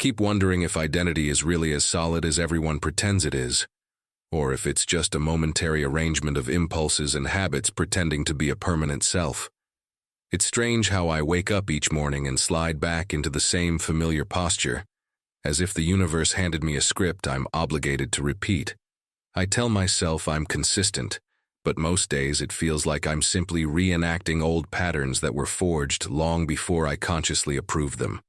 keep wondering if identity is really as solid as everyone pretends it is, or if it's just a momentary arrangement of impulses and habits pretending to be a permanent self. It's strange how I wake up each morning and slide back into the same familiar posture, as if the universe handed me a script I'm obligated to repeat. I tell myself I'm consistent, but most days it feels like I'm simply reenacting old patterns that were forged long before I consciously approved them.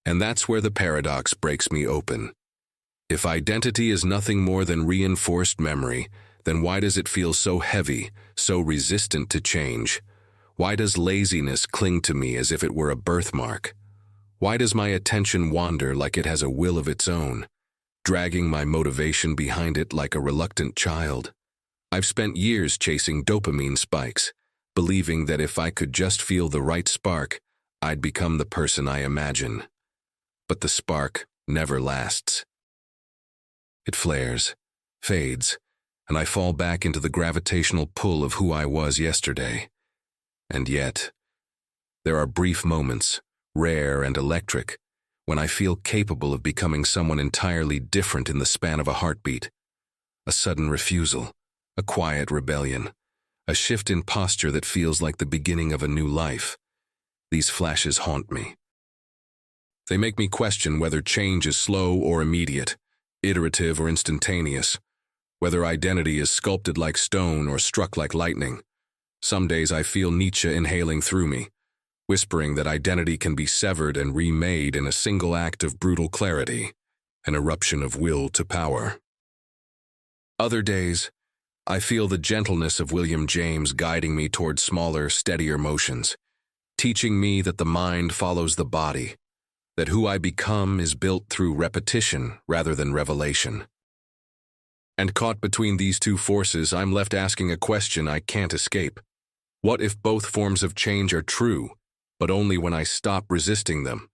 And that's where the paradox breaks me open. If identity is nothing more than reinforced memory, then why does it feel so heavy, so resistant to change? Why does laziness cling to me as if it were a birthmark? Why does my attention wander like it has a will of its own, dragging my motivation behind it like a reluctant child? I've spent years chasing dopamine spikes, believing that if I could just feel the right spark, I'd become the person I imagine. But the spark never lasts. It flares, fades, and I fall back into the gravitational pull of who I was yesterday. And yet, there are brief moments, rare and electric, when I feel capable of becoming someone entirely different in the span of a heartbeat. A sudden refusal, a quiet rebellion, a shift in posture that feels like the beginning of a new life. These flashes haunt me. They make me question whether change is slow or immediate, iterative or instantaneous, whether identity is sculpted like stone or struck like lightning. Some days I feel Nietzsche inhaling through me, whispering that identity can be severed and remade in a single act of brutal clarity, an eruption of will to power. Other days, I feel the gentleness of William James guiding me toward smaller, steadier motions, teaching me that the mind follows the body, that who I become is built through repetition rather than revelation. And caught between these two forces, I'm left asking a question I can't escape. What if both forms of change are true, but only when I stop resisting them?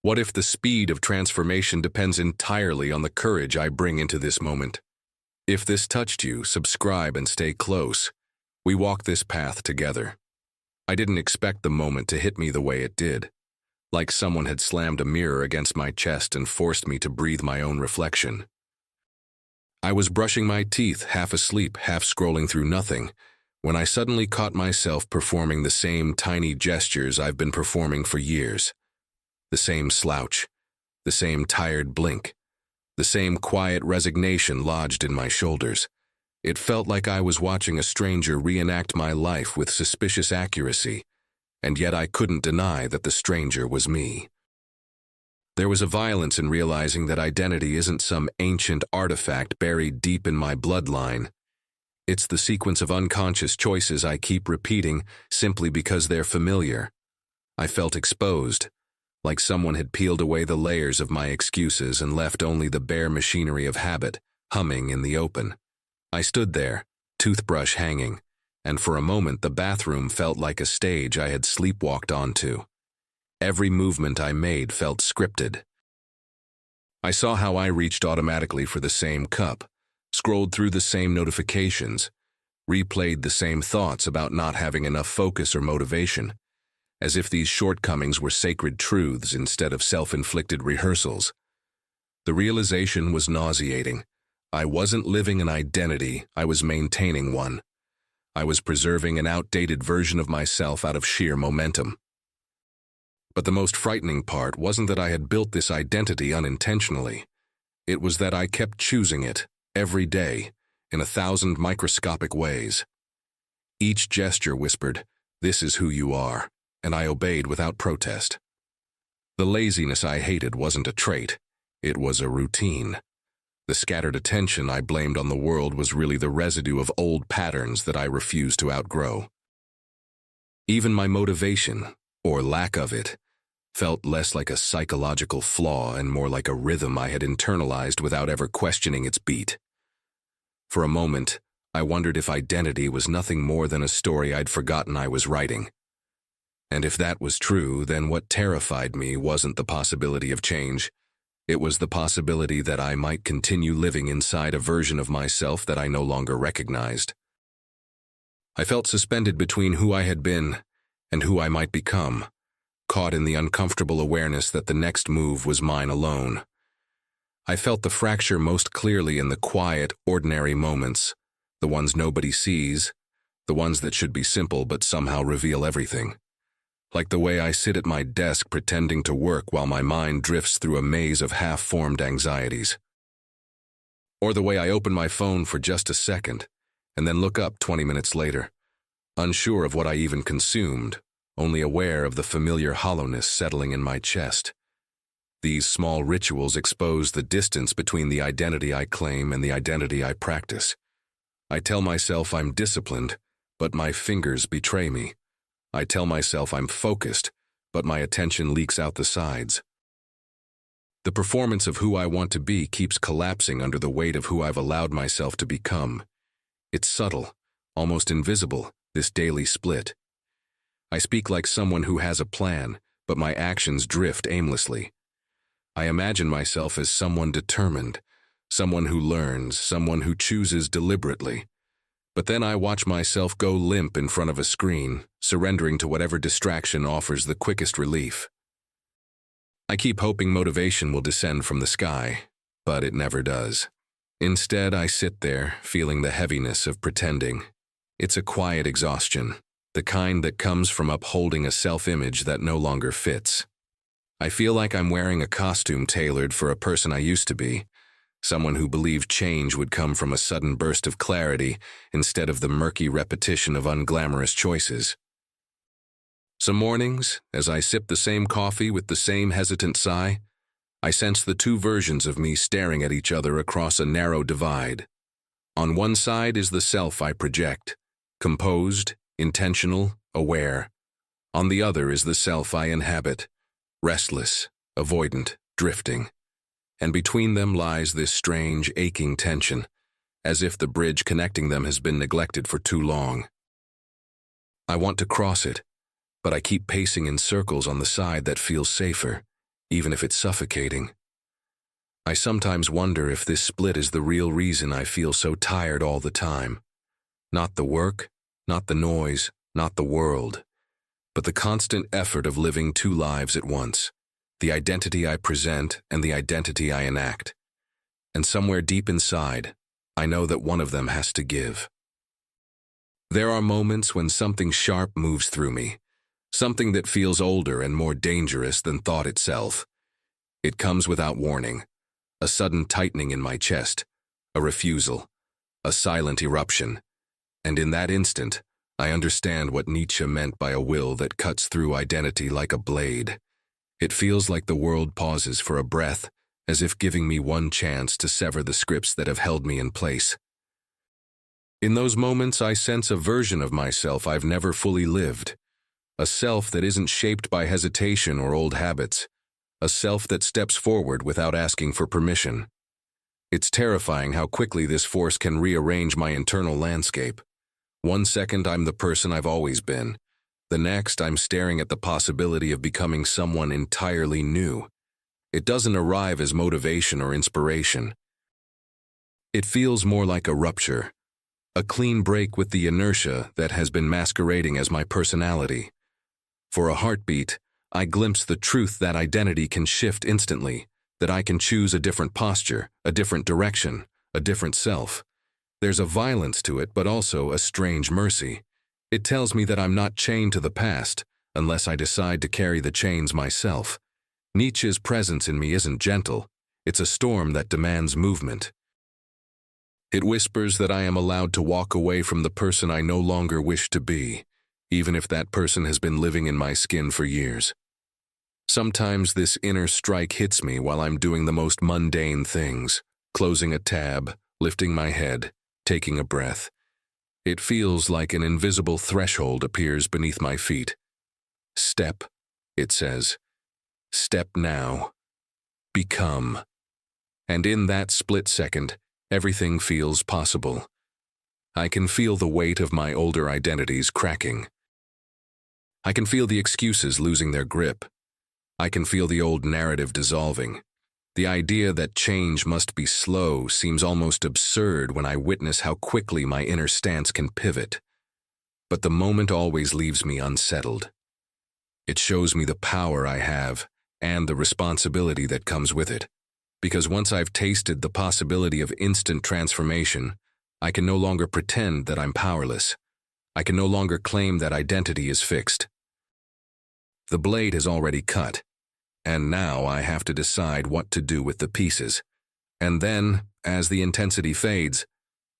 What if the speed of transformation depends entirely on the courage I bring into this moment? If this touched you, subscribe and stay close. We walk this path together. I didn't expect the moment to hit me the way it did, like someone had slammed a mirror against my chest and forced me to breathe my own reflection. I was brushing my teeth, half asleep, half scrolling through nothing, when I suddenly caught myself performing the same tiny gestures I've been performing for years. The same slouch, the same tired blink, the same quiet resignation lodged in my shoulders. It felt like I was watching a stranger reenact my life with suspicious accuracy, and yet I couldn't deny that the stranger was me. There was a violence in realizing that identity isn't some ancient artifact buried deep in my bloodline. It's the sequence of unconscious choices I keep repeating simply because they're familiar. I felt exposed, like someone had peeled away the layers of my excuses and left only the bare machinery of habit humming in the open. I stood there, toothbrush hanging, and for a moment the bathroom felt like a stage I had sleepwalked onto. Every movement I made felt scripted. I saw how I reached automatically for the same cup, scrolled through the same notifications, replayed the same thoughts about not having enough focus or motivation, as if these shortcomings were sacred truths instead of self-inflicted rehearsals. The realization was nauseating. I wasn't living an identity, I was maintaining one. I was preserving an outdated version of myself out of sheer momentum. But the most frightening part wasn't that I had built this identity unintentionally. It was that I kept choosing it, every day, in 1,000 microscopic ways. Each gesture whispered, "This is who you are," and I obeyed without protest. The laziness I hated wasn't a trait, it was a routine. The scattered attention I blamed on the world was really the residue of old patterns that I refused to outgrow. Even my motivation, or lack of it, felt less like a psychological flaw and more like a rhythm I had internalized without ever questioning its beat. For a moment, I wondered if identity was nothing more than a story I'd forgotten I was writing. And if that was true, then what terrified me wasn't the possibility of change. It was the possibility that I might continue living inside a version of myself that I no longer recognized. I felt suspended between who I had been and who I might become, caught in the uncomfortable awareness that the next move was mine alone. I felt the fracture most clearly in the quiet, ordinary moments, the ones nobody sees, the ones that should be simple but somehow reveal everything. Like the way I sit at my desk pretending to work while my mind drifts through a maze of half-formed anxieties. Or the way I open my phone for just a second, and then look up 20 minutes later, unsure of what I even consumed, only aware of the familiar hollowness settling in my chest. These small rituals expose the distance between the identity I claim and the identity I practice. I tell myself I'm disciplined, but my fingers betray me. I tell myself I'm focused, but my attention leaks out the sides. The performance of who I want to be keeps collapsing under the weight of who I've allowed myself to become. It's subtle, almost invisible, this daily split. I speak like someone who has a plan, but my actions drift aimlessly. I imagine myself as someone determined, someone who learns, someone who chooses deliberately. But then I watch myself go limp in front of a screen, surrendering to whatever distraction offers the quickest relief. I keep hoping motivation will descend from the sky, but it never does. Instead, I sit there, feeling the heaviness of pretending. It's a quiet exhaustion, the kind that comes from upholding a self-image that no longer fits. I feel like I'm wearing a costume tailored for a person I used to be, someone who believed change would come from a sudden burst of clarity instead of the murky repetition of unglamorous choices. Some mornings, as I sip the same coffee with the same hesitant sigh, I sense the two versions of me staring at each other across a narrow divide. On one side is the self I project, composed, intentional, aware. On the other is the self I inhabit, restless, avoidant, drifting. And between them lies this strange, aching tension, as if the bridge connecting them has been neglected for too long. I want to cross it, but I keep pacing in circles on the side that feels safer, even if it's suffocating. I sometimes wonder if this split is the real reason I feel so tired all the time. Not the work, not the noise, not the world, but the constant effort of living two lives at once, the identity I present and the identity I enact. And somewhere deep inside, I know that one of them has to give. There are moments when something sharp moves through me, something that feels older and more dangerous than thought itself. It comes without warning, a sudden tightening in my chest, a refusal, a silent eruption, and in that instant, I understand what Nietzsche meant by a will that cuts through identity like a blade. It feels like the world pauses for a breath, as if giving me one chance to sever the scripts that have held me in place. In those moments, I sense a version of myself I've never fully lived, a self that isn't shaped by hesitation or old habits, a self that steps forward without asking for permission. It's terrifying how quickly this force can rearrange my internal landscape. One second I'm the person I've always been. The next I'm staring at the possibility of becoming someone entirely new. It doesn't arrive as motivation or inspiration. It feels more like a rupture, a clean break with the inertia that has been masquerading as my personality. For a heartbeat, I glimpse the truth that identity can shift instantly, that I can choose a different posture, a different direction, a different self. There's a violence to it, but also a strange mercy. It tells me that I'm not chained to the past, unless I decide to carry the chains myself. Nietzsche's presence in me isn't gentle. It's a storm that demands movement. It whispers that I am allowed to walk away from the person I no longer wish to be, even if that person has been living in my skin for years. Sometimes this inner strike hits me while I'm doing the most mundane things, closing a tab, lifting my head, taking a breath. It feels like an invisible threshold appears beneath my feet. Step, it says. Step now. Become. And in that split second, everything feels possible. I can feel the weight of my older identities cracking. I can feel the excuses losing their grip. I can feel the old narrative dissolving. The idea that change must be slow seems almost absurd when I witness how quickly my inner stance can pivot. But the moment always leaves me unsettled. It shows me the power I have and the responsibility that comes with it. Because once I've tasted the possibility of instant transformation, I can no longer pretend that I'm powerless. I can no longer claim that identity is fixed. The blade is already cut, and now I have to decide what to do with the pieces. And then, as the intensity fades,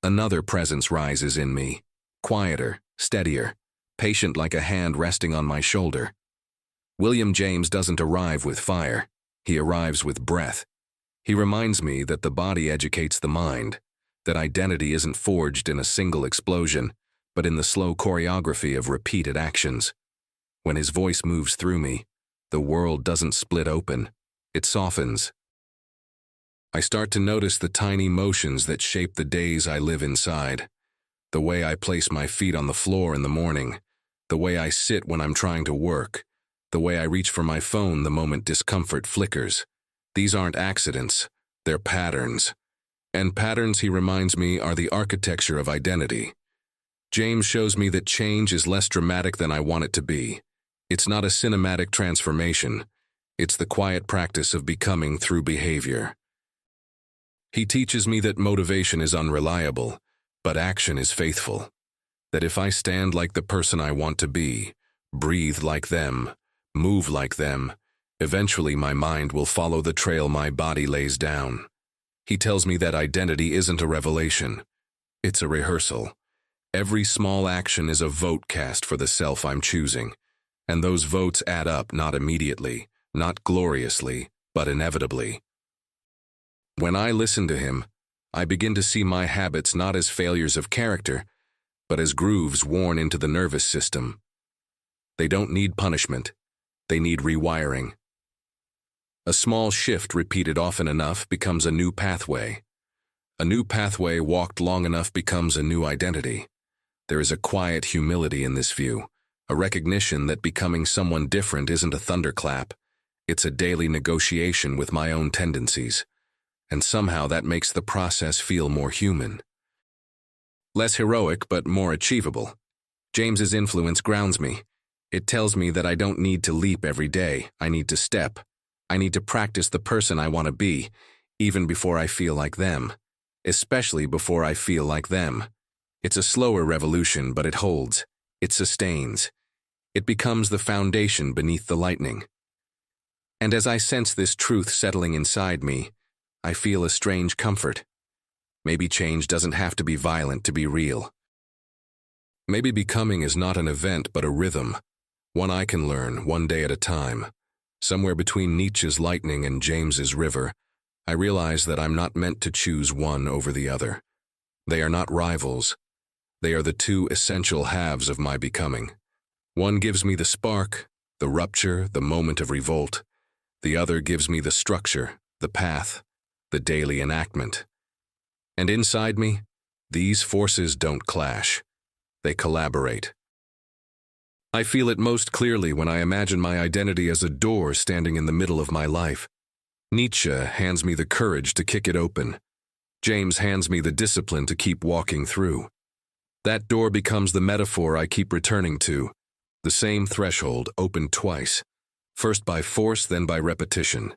another presence rises in me, quieter, steadier, patient like a hand resting on my shoulder. William James doesn't arrive with fire. He arrives with breath. He reminds me that the body educates the mind, that identity isn't forged in a single explosion, but in the slow choreography of repeated actions. When his voice moves through me, the world doesn't split open, it softens. I start to notice the tiny motions that shape the days I live inside. The way I place my feet on the floor in the morning, the way I sit when I'm trying to work, the way I reach for my phone the moment discomfort flickers. These aren't accidents, they're patterns. And patterns, he reminds me, are the architecture of identity. James shows me that change is less dramatic than I want it to be. It's not a cinematic transformation. It's the quiet practice of becoming through behavior. He teaches me that motivation is unreliable, but action is faithful. That if I stand like the person I want to be, breathe like them, move like them, eventually my mind will follow the trail my body lays down. He tells me that identity isn't a revelation. It's a rehearsal. Every small action is a vote cast for the self I'm choosing, and those votes add up not immediately, not gloriously, but inevitably. When I listen to him, I begin to see my habits not as failures of character, but as grooves worn into the nervous system. They don't need punishment. They need rewiring. A small shift repeated often enough becomes a new pathway. A new pathway walked long enough becomes a new identity. There is a quiet humility in this view, a recognition that becoming someone different isn't a thunderclap. It's a daily negotiation with my own tendencies. And somehow that makes the process feel more human. Less heroic, but more achievable. James's influence grounds me. It tells me that I don't need to leap every day. I need to step. I need to practice the person I want to be, even before I feel like them. Especially before I feel like them. It's a slower revolution, but it holds. It sustains. It becomes the foundation beneath the lightning. And as I sense this truth settling inside me, I feel a strange comfort. Maybe change doesn't have to be violent to be real. Maybe becoming is not an event but a rhythm, one I can learn one day at a time. Somewhere between Nietzsche's lightning and James's river, I realize that I'm not meant to choose one over the other. They are not rivals. They are the two essential halves of my becoming. One gives me the spark, the rupture, the moment of revolt. The other gives me the structure, the path, the daily enactment. And inside me, these forces don't clash. They collaborate. I feel it most clearly when I imagine my identity as a door standing in the middle of my life. Nietzsche hands me the courage to kick it open. James hands me the discipline to keep walking through. That door becomes the metaphor I keep returning to. The same threshold opened twice, first by force, then by repetition.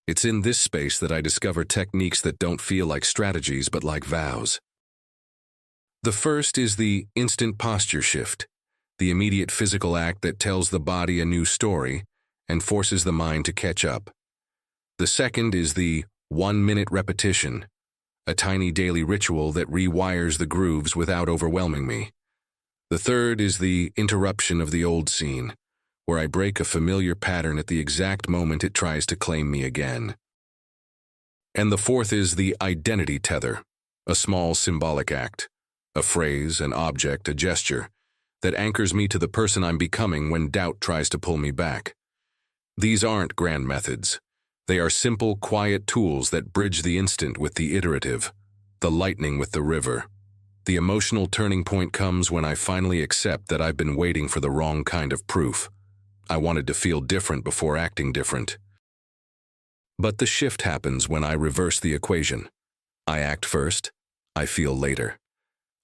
It's in this space that I discover techniques that don't feel like strategies but like vows. The first is the instant posture shift, the immediate physical act that tells the body a new story and forces the mind to catch up. The second is the 1-minute repetition, a tiny daily ritual that rewires the grooves without overwhelming me. The third is the interruption of the old scene, where I break a familiar pattern at the exact moment it tries to claim me again. And the fourth is the identity tether, a small symbolic act, a phrase, an object, a gesture, that anchors me to the person I'm becoming when doubt tries to pull me back. These aren't grand methods. They are simple, quiet tools that bridge the instant with the iterative, the lightning with the river. The emotional turning point comes when I finally accept that I've been waiting for the wrong kind of proof. I wanted to feel different before acting different. But the shift happens when I reverse the equation. I act first, I feel later.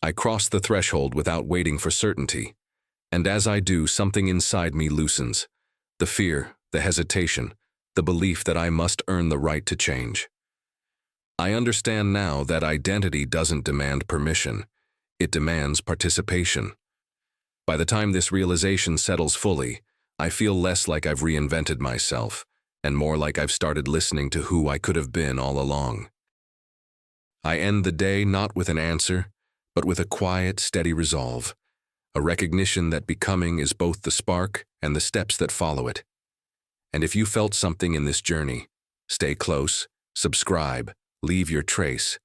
I cross the threshold without waiting for certainty. And as I do, something inside me loosens. The fear, the hesitation, the belief that I must earn the right to change. I understand now that identity doesn't demand permission. It demands participation. By the time this realization settles fully, I feel less like I've reinvented myself, and more like I've started listening to who I could have been all along. I end the day not with an answer, but with a quiet, steady resolve, a recognition that becoming is both the spark and the steps that follow it. And if you felt something in this journey, stay close, subscribe, leave your trace,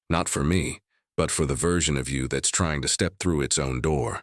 not for me, but for the version of you that's trying to step through its own door.